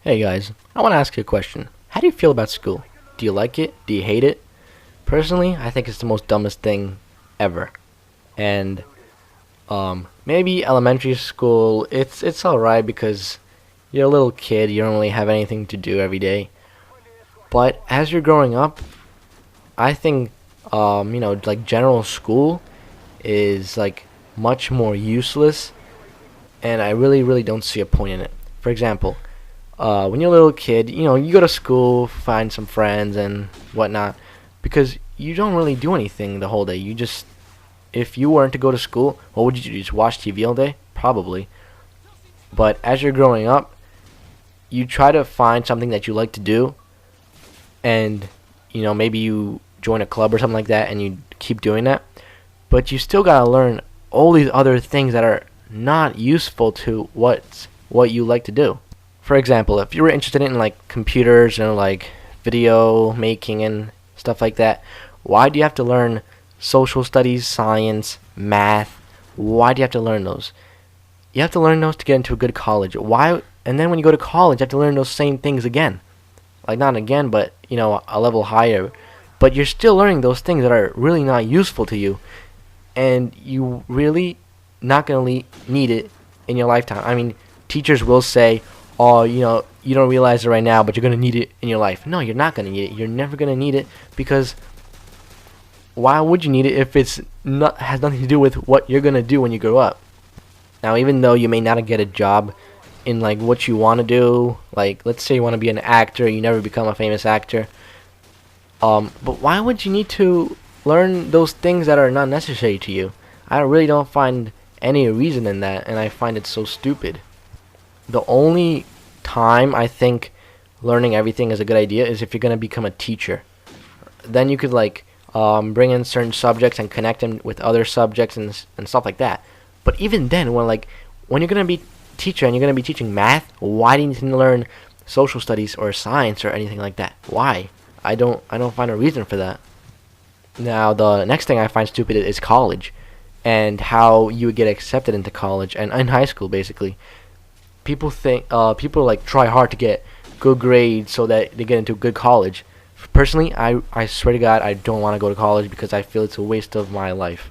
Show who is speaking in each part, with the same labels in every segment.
Speaker 1: Hey guys, I want to ask you a question. How do you feel about school? Do you like it? Do you hate it? Personally, I think it's the most dumbest thing ever. And maybe elementary school, it's alright because you're a little kid, you don't really have anything to do every day. But as you're growing up, I think like general school is like much more useless, and I really don't see a point in it. For example, when you're a little kid, you go to school, find some friends and whatnot, because you don't really do anything the whole day. If you weren't to go to school, what would you do? Just watch TV all day? Probably. But as you're growing up, you try to find something that you like to do, and maybe you join a club or something like that, and you keep doing that. But you still gotta learn all these other things that are not useful to what you like to do. For example, if you were interested in like computers and like video making and stuff like that, why do you have to learn social studies, science, math? Why do you have to learn those? You have to learn those to get into a good college. Why? And then when you go to college, you have to learn those same things again. Like not again, but a level higher. But you're still learning those things that are really not useful to you, and you really not gonna need it in your lifetime. I mean, teachers will say, "Oh, you don't realize it right now, but you're gonna need it in your life." No, you're not gonna need it. You're never gonna need it, because why would you need it if it's not has nothing to do with what you're gonna do when you grow up? Now, even though you may not get a job in like what you want to do, like let's say you want to be an actor, you never become a famous actor. But why would you need to learn those things that are not necessary to you? I really don't find any reason in that, and I find it so stupid. The only time I think learning everything is a good idea is if you're gonna become a teacher. Then you could like bring in certain subjects and connect them with other subjects and stuff like that. But even then, when you're gonna be a teacher and you're gonna be teaching math, why do you need to learn social studies or science or anything like that? Why? I don't find a reason for that. Now, the next thing I find stupid is college, and how you would get accepted into college and in high school. Basically, people like try hard to get good grades so that they get into a good college. Personally, I swear to God, I don't want to go to college because I feel it's a waste of my life.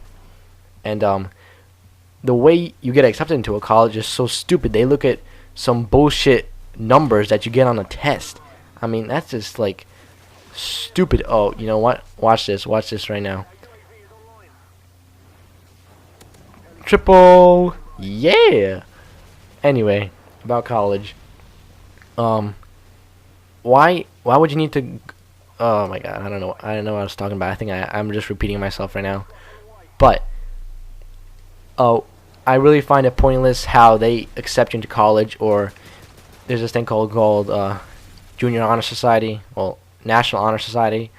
Speaker 1: And the way you get accepted into a college is so stupid. They look at some bullshit numbers that you get on a test. I mean, that's just like stupid. Oh, you know what? Watch this right now. Triple, yeah. Anyway, about college. Um, why would you need to? Oh my God, I don't know what I was talking about. I think I'm just repeating myself right now. But oh, I really find it pointless how they accept you into college, or there's this thing called Junior Honor Society, well, National Honor Society,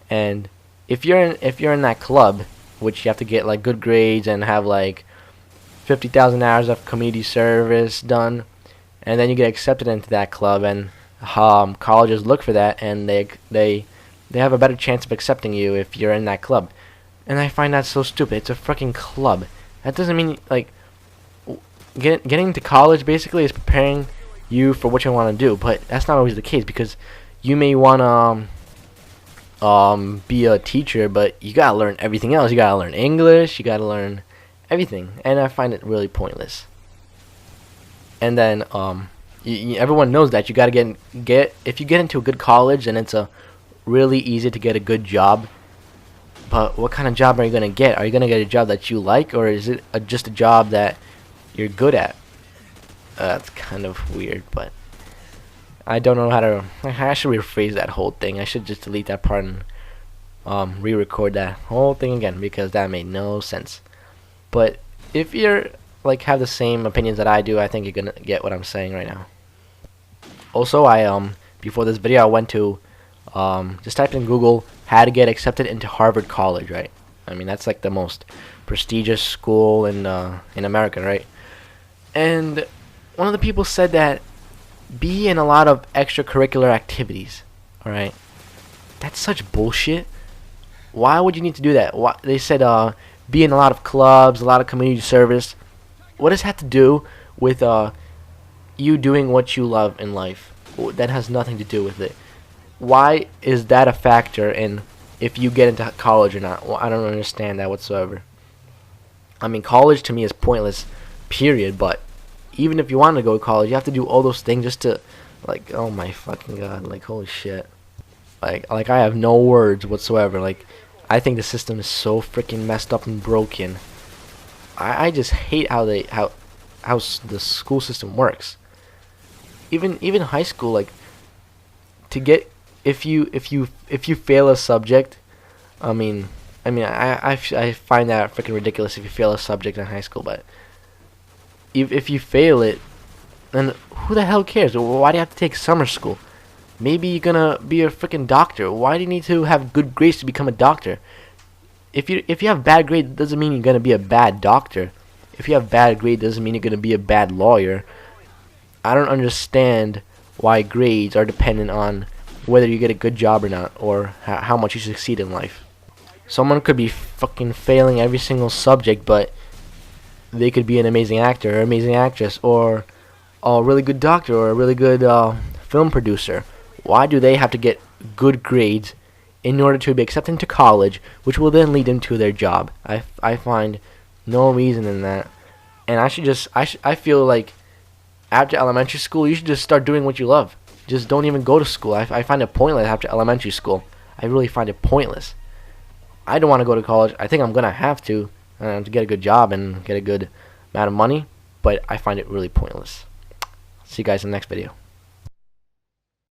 Speaker 1: and if you're in that club, which you have to get like good grades and have like 50,000 hours of community service done, and then you get accepted into that club, and colleges look for that, and they have a better chance of accepting you if you're in that club. And I find that so stupid. It's a freaking club. That doesn't mean like getting to college basically is preparing you for what you want to do, but that's not always the case, because you may want to be a teacher, but you gotta learn everything else. You gotta learn English. You gotta learn everything, and I find it really pointless. And then everyone knows that you gotta get if you get into a good college, then it's a really easy to get a good job. But what kind of job are you gonna get? Are you gonna get a job that you like, or is it just a job that you're good at? That's kind of weird, but I don't know how to. I should rephrase that whole thing. I should just delete that part and re-record that whole thing again, because that made no sense. But if you're like have the same opinions that I do, I think you're gonna get what I'm saying right now. Also, I before this video, I went to just typed in Google how to get accepted into Harvard College, right? I mean, that's like the most prestigious school in America, right? And one of the people said that be in a lot of extracurricular activities. All right, that's such bullshit. Why would you need to do that? Why, they said be in a lot of clubs, a lot of community service. What does that have to do with you doing what you love in life? that has nothing to do with it. Why is that a factor in if you get into college or not? Well, I don't understand that whatsoever. I mean, college to me is pointless, period. But even if you want to go to college, you have to do all those things just to, like, oh my fucking god, like, holy shit. Like I have no words whatsoever. Like, I think the system is so freaking messed up and broken. I just hate how the school system works. Even high school, like, to get, if you fail a subject, I find that freaking ridiculous if you fail a subject in high school. But if you fail it, then who the hell cares? Why do you have to take summer school? Maybe you're gonna be a freaking doctor. Why do you need to have good grades to become a doctor? If you have bad grades, doesn't mean you're gonna be a bad doctor. If you have bad grades, doesn't mean you're gonna be a bad lawyer. I don't understand why grades are dependent on whether you get a good job or not, or how much you succeed in life. Someone could be fucking failing every single subject, but they could be an amazing actor or amazing actress, or a really good doctor, or a really good film producer. Why do they have to get good grades in order to be accepted into college, which will then lead them to their job? I find no reason in that. And I feel like after elementary school, you should just start doing what you love. Just don't even go to school. I find it pointless after elementary school. I really find it pointless. I don't want to go to college. I think I'm going to have to get a good job and get a good amount of money, but I find it really pointless. See you guys in the next video.